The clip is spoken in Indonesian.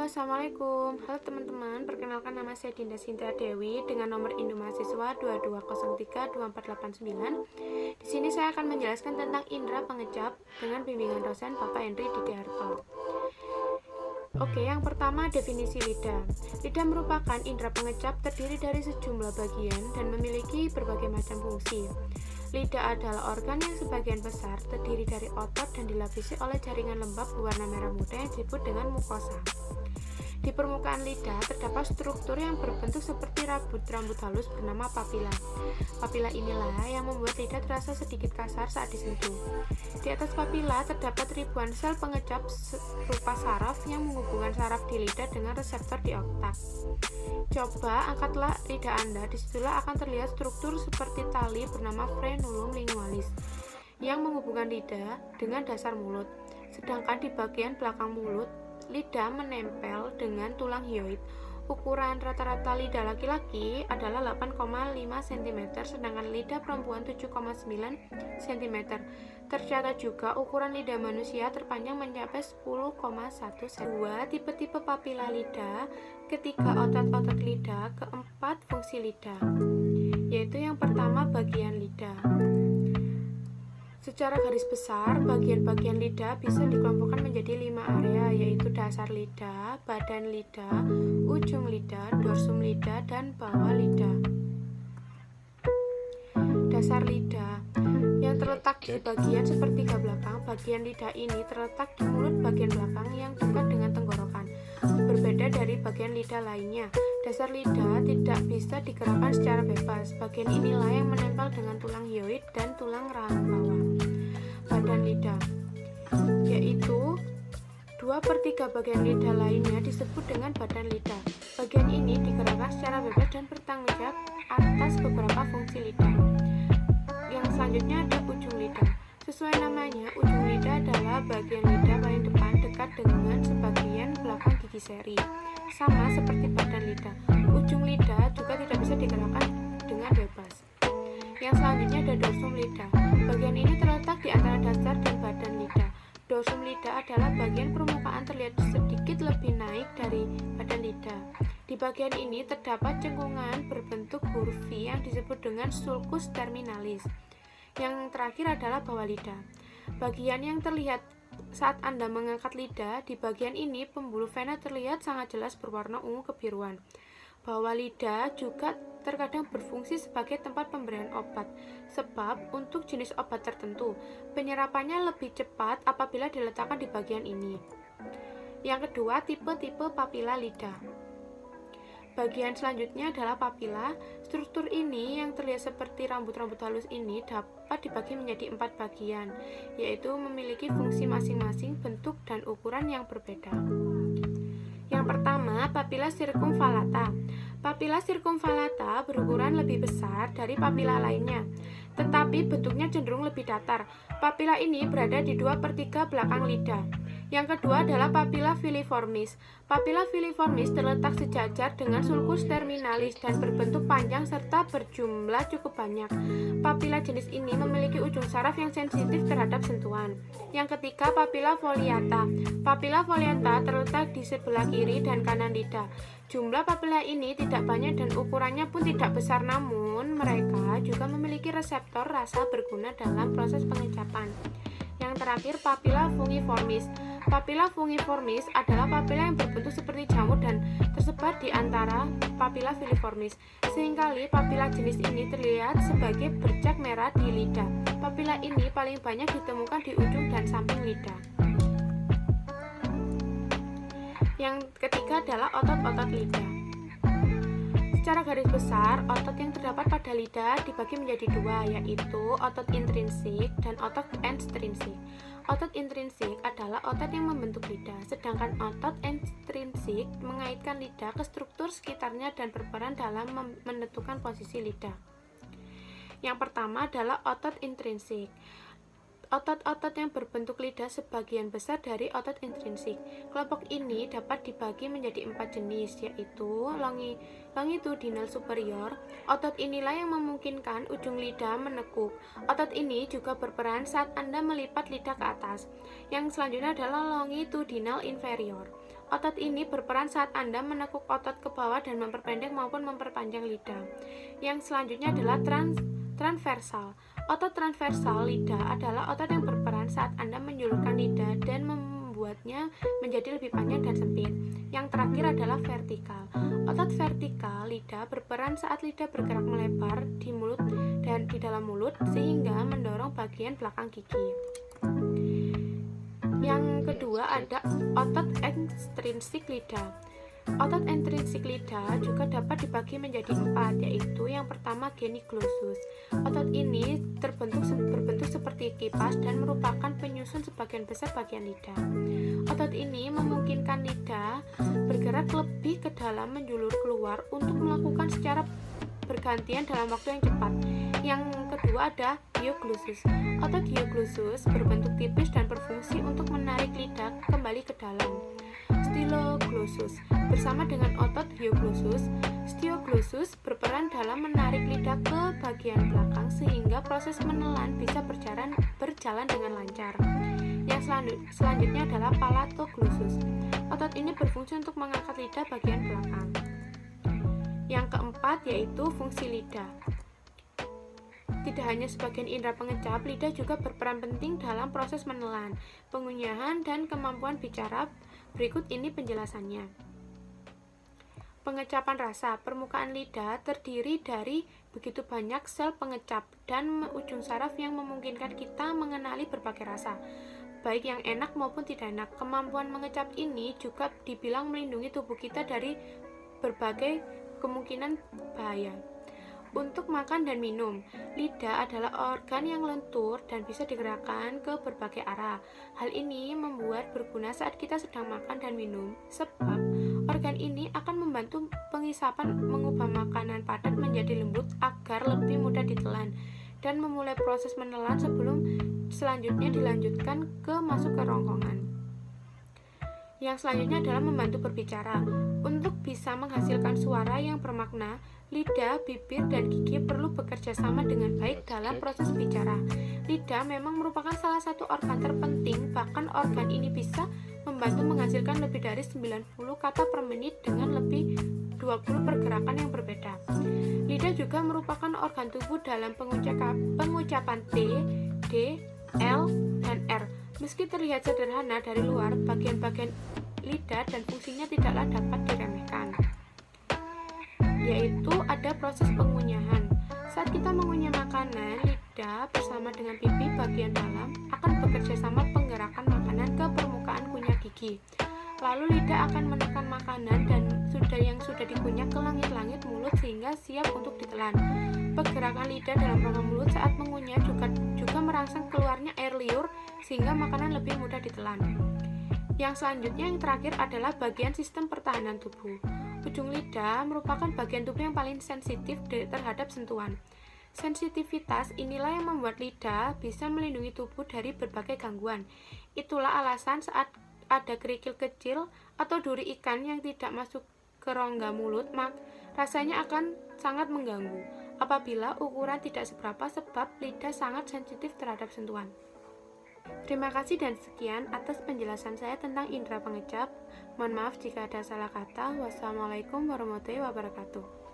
Assalamualaikum. Halo teman-teman, perkenalkan nama saya Dinda Sinta Dewi dengan nomor induk mahasiswa 22032489. Di sini saya akan menjelaskan tentang indera pengecap dengan bimbingan dosen Bapak Henry Didiarto. Oke, yang pertama definisi lidah. Lidah merupakan indera pengecap terdiri dari sejumlah bagian dan memiliki berbagai macam fungsi. Lidah adalah organ yang sebagian besar terdiri dari otot dan dilapisi oleh jaringan lembab berwarna merah muda yang disebut dengan mukosa. Di permukaan lidah terdapat struktur yang berbentuk seperti rambut halus bernama papila. Papila inilah yang membuat lidah terasa sedikit kasar saat disentuh. Di atas papila terdapat ribuan sel pengecap rupa saraf yang menghubungkan saraf di lidah dengan reseptor di otak. Coba angkatlah lidah Anda, disitulah akan terlihat struktur seperti tali bernama frenulum lingualis yang menghubungkan lidah dengan dasar mulut. Sedangkan di bagian belakang mulut, lidah menempel dengan tulang hyoid. Ukuran rata-rata lidah laki-laki adalah 8,5 cm, sedangkan lidah perempuan 7,9 cm. Tercatat juga ukuran lidah manusia terpanjang mencapai 10,1 cm. Dua tipe-tipe papila lidah, ketiga otot-otot lidah, keempat fungsi lidah, yaitu yang pertama bagian lidah. Secara garis besar, bagian-bagian lidah bisa dikelompokkan menjadi 5 area, yaitu dasar lidah, badan lidah, ujung lidah, dorsum lidah, dan bawah lidah. Dasar lidah yang terletak di bagian sepertiga belakang. Bagian lidah ini terletak di mulut bagian belakang yang dekat dengan tenggorokan. Berbeda dari bagian lidah lainnya, dasar lidah tidak bisa digerakkan secara bebas. Bagian inilah yang menempel dengan tulang hyoid dan tulang rahang bawah. Badan lidah, yaitu 2/3 bagian lidah lainnya disebut dengan badan lidah. Bagian ini digerakkan secara bebas dan bertanggung jawab atas beberapa fungsi lidah. Yang selanjutnya ada ujung lidah. Sesuai namanya, ujung lidah adalah bagian lidah paling depan dekat dengan sebagian belakang gigi seri. Sama seperti badan lidah, ujung lidah juga tidak bisa digerakkan dengan bebas. Yang selanjutnya ada dorsum lidah. Bagian ini terletak di antara dasar dan badan lidah. Dorsum lidah adalah bagian permukaan terlihat sedikit lebih naik dari badan lidah. Di bagian ini terdapat cengkungan berbentuk huruf V yang disebut dengan sulcus terminalis. Yang terakhir adalah bawah lidah. Bagian yang terlihat saat Anda mengangkat lidah, di bagian ini pembuluh vena terlihat sangat jelas berwarna ungu kebiruan. Bawah lidah juga terkadang berfungsi sebagai tempat pemberian obat, sebab untuk jenis obat tertentu, penyerapannya lebih cepat apabila diletakkan di bagian ini. Yang kedua, tipe-tipe papila lidah. Bagian selanjutnya adalah papila. Struktur ini yang terlihat seperti rambut-rambut halus ini dapat dibagi menjadi 4 bagian, yaitu memiliki fungsi masing-masing, bentuk, dan ukuran yang berbeda. Yang pertama, papila circumvallata. Papila circumvallata berukuran lebih besar dari papila lainnya, tetapi bentuknya cenderung lebih datar. Papila ini berada di 2/3 belakang lidah. Yang kedua adalah papila filiformis. Papila filiformis terletak sejajar dengan sulcus terminalis dan berbentuk panjang serta berjumlah cukup banyak. Papila jenis ini memiliki ujung saraf yang sensitif terhadap sentuhan. Yang ketiga, papila foliata. Papila foliata terletak di sebelah kiri dan kanan lidah. Jumlah papila ini tidak banyak dan ukurannya pun tidak besar, namun mereka juga memiliki reseptor rasa berguna dalam proses pengecapan. Yang terakhir, papila fungiformis. Papila fungiformis adalah papila yang berbentuk seperti jamur dan tersebar di antara papila filiformis. Seringkali papila jenis ini terlihat sebagai bercak merah di lidah. Papila ini paling banyak ditemukan di ujung dan samping lidah. Yang ketiga adalah otot-otot lidah. Secara garis besar, otot yang terdapat pada lidah dibagi menjadi 2, yaitu otot intrinsik dan otot ekstrinsik. Otot intrinsik adalah otot yang membentuk lidah, sedangkan otot ekstrinsik mengaitkan lidah ke struktur sekitarnya dan berperan dalam menentukan posisi lidah. Yang pertama adalah otot intrinsik. Otot-otot yang berbentuk lidah sebagian besar dari otot intrinsik. Kelompok ini dapat dibagi menjadi 4 jenis, yaitu longitudinal superior. Otot inilah yang memungkinkan ujung lidah menekuk. Otot ini juga berperan saat Anda melipat lidah ke atas. Yang selanjutnya adalah longitudinal inferior. Otot ini berperan saat Anda menekuk otot ke bawah dan memperpendek maupun memperpanjang lidah. Yang selanjutnya adalah transversal. Otot transversal lidah adalah otot yang berperan saat Anda menjulurkan lidah dan membuatnya menjadi lebih panjang dan sempit. Yang terakhir adalah vertikal. Otot vertikal lidah berperan saat lidah bergerak melebar di mulut dan di dalam mulut sehingga mendorong bagian belakang gigi. Yang kedua ada otot ekstrinsik lidah. Otot ekstrinsik lidah juga dapat dibagi menjadi 4, yaitu yang pertama geniglossus. Otot ini berbentuk seperti kipas dan merupakan penyusun sebagian besar bagian lidah. Otot ini memungkinkan lidah bergerak lebih ke dalam menjulur keluar untuk melakukan secara bergantian dalam waktu yang cepat. Yang kedua ada hyoglossus. Otot hyoglossus berbentuk tipis dan berfungsi untuk menarik lidah kembali ke dalam. Styloglossus. Bersama dengan otot hyoglossus, styloglossus berperan dalam menarik lidah ke bagian belakang sehingga proses menelan bisa berjalan dengan lancar. Yang selanjutnya adalah palatoglossus. Otot ini berfungsi untuk mengangkat lidah bagian belakang. Yang keempat yaitu fungsi lidah. Tidak hanya sebagai indera pengecap, lidah juga berperan penting dalam proses menelan, pengunyahan, dan kemampuan bicara. Berikut ini penjelasannya. Pengecapan rasa. Permukaan lidah terdiri dari begitu banyak sel pengecap dan ujung saraf yang memungkinkan kita mengenali berbagai rasa, baik yang enak maupun tidak enak. Kemampuan mengecap ini juga dibilang melindungi tubuh kita dari berbagai kemungkinan bahaya. Untuk makan dan minum, lidah adalah organ yang lentur dan bisa digerakkan ke berbagai arah. Hal ini membuat berguna saat kita sedang makan dan minum, sebab organ ini akan membantu pengisapan, mengubah makanan padat menjadi lembut agar lebih mudah ditelan, dan memulai proses menelan sebelum selanjutnya dilanjutkan masuk ke rongkongan. Yang selanjutnya adalah membantu berbicara. Untuk bisa menghasilkan suara yang bermakna, lidah, bibir, dan gigi perlu bekerja sama dengan baik dalam proses bicara. Lidah memang merupakan salah satu organ terpenting, bahkan organ ini bisa membantu menghasilkan lebih dari 90 kata per menit dengan lebih 20 pergerakan yang berbeda. Lidah juga merupakan organ tubuh dalam pengucapan T, D, L, dan R. Meski terlihat sederhana dari luar, bagian-bagian lidah dan fungsinya tidaklah dapat diremehkan, yaitu ada proses pengunyahan. Saat kita mengunyah makanan, lidah bersama dengan pipi bagian dalam akan bekerja sama penggerakan makanan ke permukaan kunyah gigi. Lalu lidah akan menekan makanan yang sudah dikunyah ke langit-langit mulut sehingga siap untuk ditelan. Pergerakan lidah dalam rongga mulut saat mengunyah juga merangsang keluarnya air liur sehingga makanan lebih mudah ditelan. Yang selanjutnya yang terakhir adalah bagian sistem pertahanan tubuh. Ujung lidah merupakan bagian tubuh yang paling sensitif terhadap sentuhan. Sensitivitas inilah yang membuat lidah bisa melindungi tubuh dari berbagai gangguan. Itulah alasan saat ada kerikil kecil atau duri ikan yang tidak masuk ke rongga mulut, rasanya akan sangat mengganggu apabila ukuran tidak seberapa sebab lidah sangat sensitif terhadap sentuhan. Terima kasih dan sekian atas penjelasan saya tentang indera pengecap. Mohon maaf jika ada salah kata. Wassalamualaikum warahmatullahi wabarakatuh.